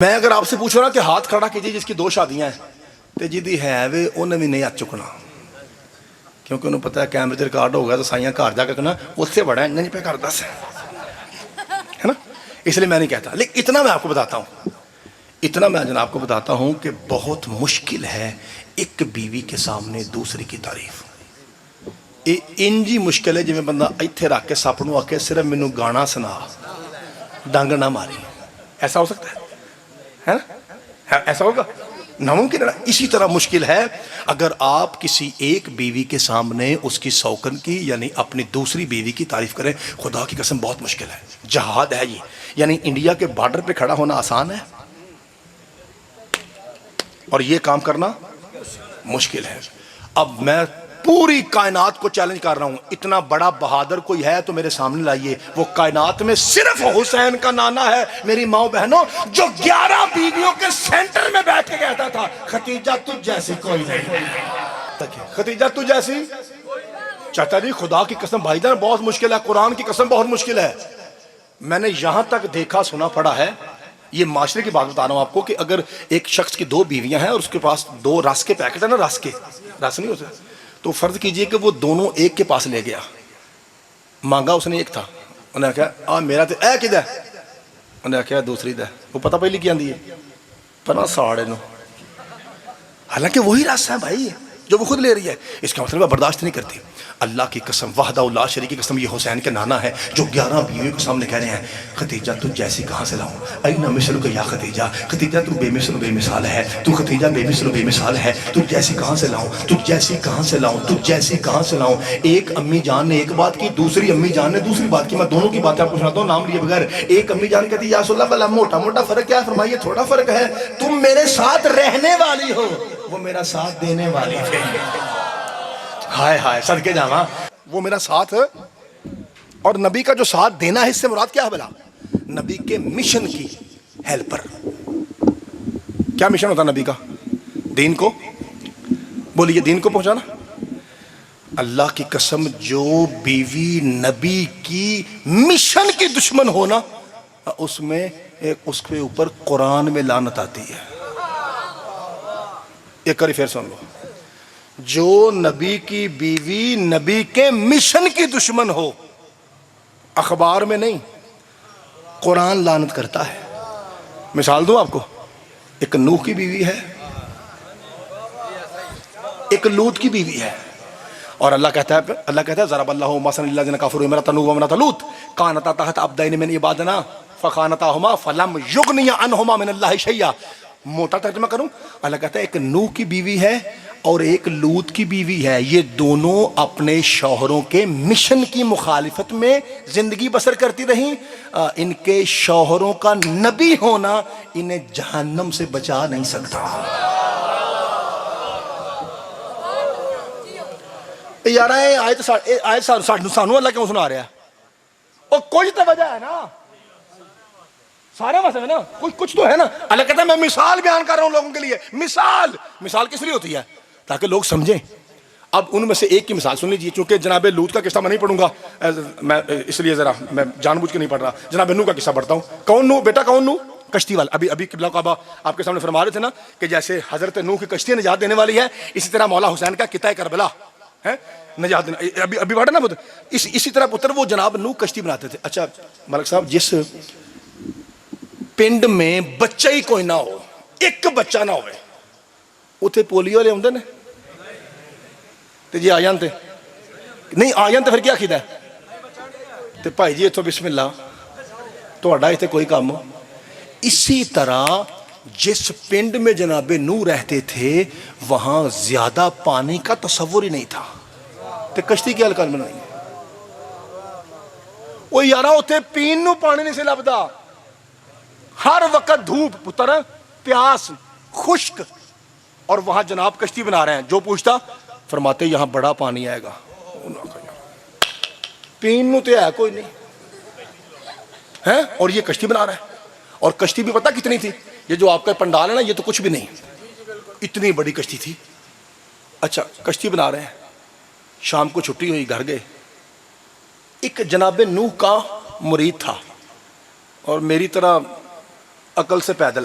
میں اگر آپ سے پوچھوں نا کہ ہاتھ کھڑا کیجیے جس کی دو شادیاں ہیں تو جی ہے وے انہیں بھی نہیں ہاتھ چکنا، کیونکہ انہوں پتا ہے کیمرے ریکارڈ ہوگا تو سائیاں گھر جا کے کہنا اس سے بڑا نہیں پہ کرتا ہے نا، اس لیے میں نہیں کہتا۔ لیکن اتنا میں آپ کو بتاتا ہوں، اتنا میں جناب کو بتاتا ہوں کہ بہت مشکل ہے ایک بیوی کے سامنے دوسری کی تعریف۔ انجی مشکل ہے جی میں بندہ ایتھے رکھ کے سپنوں آ کے صرف مینوں گانا سنا ڈنگ نہ ماری، ایسا ہو سکتا ہے نا؟ ایسا ہوگا؟ ناممکن ہے۔ اسی طرح مشکل ہے اگر آپ کسی ایک بیوی کے سامنے اس کی سوکن کی یعنی اپنی دوسری بیوی کی تعریف کریں، خدا کی قسم بہت مشکل ہے۔ جہاد ہے یہ، یعنی انڈیا کے بارڈر پہ کھڑا ہونا آسان ہے اور یہ کام کرنا مشکل ہے۔ اب میں پوری کائنات کو چیلنج کر رہا ہوں، اتنا بڑا بہادر کوئی ہے تو میرے سامنے لائیے، وہ کائنات میں صرف حسین کا نانا ہے میری ماؤں بہنوں، جو 11 بیویوں کے سینٹر میں بیٹھ کے کہتا تھا ختیجہ تجھ جیسی کوئی نہیں، ختیجہ تجھ جیسی۔ چاچا جی خدا کی قسم بھائی جان بہت مشکل ہے، قرآن کی قسم بہت مشکل ہے۔ میں نے یہاں تک دیکھا سنا پڑا ہے، یہ معاشرے کی بات بتا رہا ہوں آپ کو، کہ اگر ایک شخص کی 2 بیویاں ہیں اور اس کے پاس 2 رس کے پیکٹ ہیں نا، رس نہیں ہوتا، تو فرض کیجئے کہ وہ دونوں ایک کے پاس لے گیا، مانگا اس نے ایک تھا، انہیں کہا میرا تو اے کدھر ہے، انہیں کہا دوسری دا، وہ پتہ پہلی کیا دی ہے پنا ساڑے نو، حالانکہ وہی رس ہے بھائی جو وہ خود لے رہی ہے، اس کا مطلب برداشت نہیں کرتی۔ اللہ کی قسم وحدہ لا شریک کی قسم، یہ حسین کے نانا ہے جو 11 بیویوں کے سامنے کہہ رہے ہیں ختیجہ تجھ جیسی کہاں سے لاؤں، اینا مثل کا یا ختیجہ، ختیجہ تو بے مثل بے مثال ہے، تو ختیجہ بے مثل بے مثال ہے، تجھ جیسی کہاں سے لاؤں، تجھ جیسی کہاں سے لاؤں، تجھ جیسی کہاں سے لاؤں۔ ایک امی جان نے ایک بات کی، دوسری امی جان نے دوسری بات کی۔ میں دونوں کی باتیں آپ کو سناتا ہوں نام لیے بغیر۔ ایک امی جان کہتی یا رسول اللہ بلا موٹا موٹا فرق کیا ہے؟ فرمائیے تھوڑا فرق ہے، تم میرے ساتھ رہنے والی ہو، وہ میرا ساتھ دینے والی تھے۔ ہائے ہائے صدقے جاواں، وہ میرا ساتھ ہے۔ اور نبی کا جو ساتھ دینا ہے اس سے مراد کیا ہے بلا؟ نبی کے مشن کی ہیلپر۔ کیا مشن ہوتا نبی کا؟ دین کو، بولیے دین کو پہنچانا۔ اللہ کی قسم جو بیوی نبی کی مشن کی دشمن ہونا، اس میں اس کے اوپر قرآن میں لعنت آتی ہے۔ ایک بار پھر سن لو، جو نبی کی بیوی نبی کے مشن کی دشمن ہو، اخبار میں نہیں قرآن لعنت کرتا ہے۔ مثال دوں آپ کو، ایک نوح کی بیوی ہے، ایک لوط کی بیوی ہے، اور اللہ کہتا ہے ضرب اللہ مثلا للذین کفروا امرأۃ نوح وامرأۃ لوط کانتا تحت عبدین من عبادنا فخانتاہما فلم یغنیا عنہما من اللہ شیئا۔ موٹا ترجمہ کروں، اللہ کہتا ہے ایک نوح کی بیوی ہے اور ایک لوط کی بیوی ہے، یہ دونوں اپنے شوہروں کے مشن کی مخالفت میں زندگی بسر کرتی رہیں۔ ان کے شوہروں کا نبی ہونا انہیں جہنم سے بچا نہیں سکتا۔ یار آیت سانو اللہ کیوں سنا رہا ہے؟ اور کچھ تو وجہ ہے نا، سارے مسئلے نا کچھ تو ہے نا۔ اللہ کہتا ہے میں مثال بیان کر رہا ہوں لوگوں کے لیے۔ مثال کس لیے ہوتی ہے؟ تاکہ لوگ سمجھیں۔ اب ان میں سے ایک کی مثال سن لیجیے، چونکہ جناب لوط کا قصہ میں نہیں پڑھوں گا، میں اس لیے ذرا میں جان بوجھ کے نہیں پڑھ رہا، جناب نوح کا قصہ پڑھتا ہوں۔ کون نوح بیٹا؟ کون نوح؟ کشتی والا۔ ابھی قبلہ کعبہ آپ کے سامنے فرما رہے تھے نا کہ جیسے حضرت نوح کی کشتی نجات دینے والی ہے، اسی طرح مولا حسین کا قطعہ کربلا ہے نجات دینا۔ ابھی پڑھا نا اسی طرح پتر وہ جناب نوح کشتی بناتے تھے۔ اچھا ملک صاحب، جس پنڈ میں بچہ ہی کوئی نہ ہو، ایک بچہ نہ ہوئے، اتنے پولیو والے آتے ہیں تو جی آ جانتے نہیں، آ جانتے پھر کیا کھیدا ہے تو بھائی جی اتو بسم اللہ تھوڑا اتنے کوئی کام ہو۔ اسی طرح جس پنڈ میں جناب نوح رہتے تھے وہاں زیادہ پانی کا تصور ہی نہیں تھا، تو کشتی کی حلقہ بنائی وہ یارا اتنے پین نو پانی نہیں سے لبدا، ہر وقت دھوپ پتر پیاس خشک، اور وہاں جناب کشتی بنا رہے ہیں۔ جو پوچھتا فرماتے یہاں بڑا پانی آئے گا، پین نو تو ہے کوئی نہیں ہے، اور یہ کشتی بنا رہا ہے۔ اور کشتی بھی پتہ کتنی تھی؟ یہ جو آپ کا پنڈال ہے نا یہ تو کچھ بھی نہیں، اتنی بڑی کشتی تھی۔ اچھا کشتی بنا رہے ہیں، شام کو چھٹی ہوئی، گھر گئے۔ ایک جناب نوح کا مرید تھا اور میری طرح عقل سے پیدل،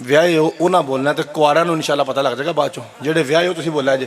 ਵਿਆਹੇ ਹੋ ਉਹਨਾਂ ਬੋਲਣਾ ਤੇ ਕੁਆਰਿਆਂ ਨੂੰ ਇਨਸ਼ਾਅੱਲਾ ਪਤਾ ਲੱਗ ਜਾਏਗਾ ਬਾਅਦ ਚੋਂ। ਜਿਹੜੇ ਵਿਆਹੇ ਹੋ ਤੁਸੀਂ ਬੋਲਿਆ ਜੇ